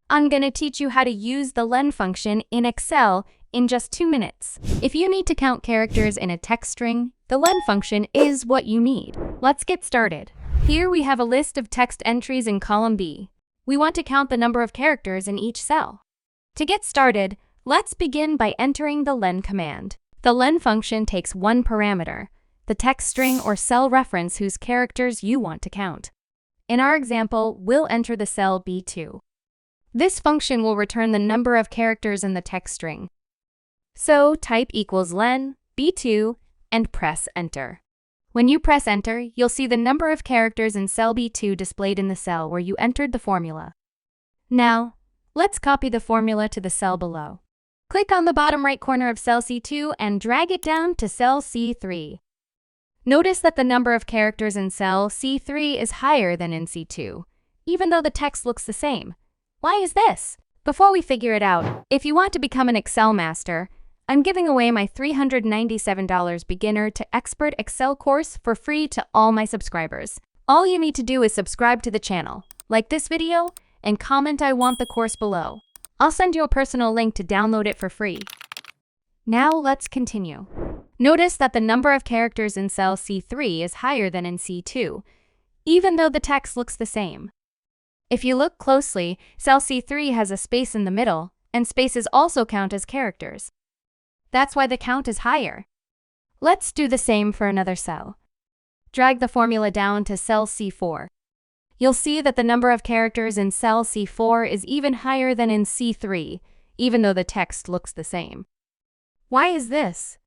I'm gonna teach you how to use the LEN function in Excel in just 2 minutes. If you need to count characters in a text string, the LEN function is what you need. Let's get started. Here we have a list of text entries in column B. We want to count the number of characters in each cell. To get started, let's begin by entering the LEN command. The LEN function takes one parameter, the text string or cell reference whose characters you want to count. In our example, we'll enter the cell B2. This function will return the number of characters in the text string. So type equals len B2 and press enter. When you press enter, you'll see the number of characters in cell B2 displayed in the cell where you entered the formula. Now, let's copy the formula to the cell below. Click on the bottom right corner of cell C2 and drag it down to cell C3. Notice that the number of characters in cell C3 is higher than in C2, even though the text looks the same. Why is this? Before we figure it out, if you want to become an Excel master, I'm giving away my $397 beginner to expert Excel course for free to all my subscribers. All you need to do is subscribe to the channel, like this video, and comment "I want the course" below. I'll send you a personal link to download it for free. Now let's continue. Notice that the number of characters in cell C3 is higher than in C2, even though the text looks the same. If you look closely, cell C3 has a space in the middle, and spaces also count as characters. That's why the count is higher. Let's do the same for another cell. Drag the formula down to cell C4. You'll see that the number of characters in cell C4 is even higher than in C3, even though the text looks the same. Why is this?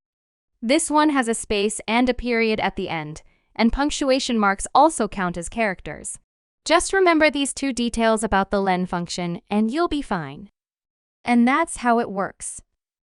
This one has a space and a period at the end, and punctuation marks also count as characters. Just remember these two details about the LEN function, and you'll be fine. And that's how it works.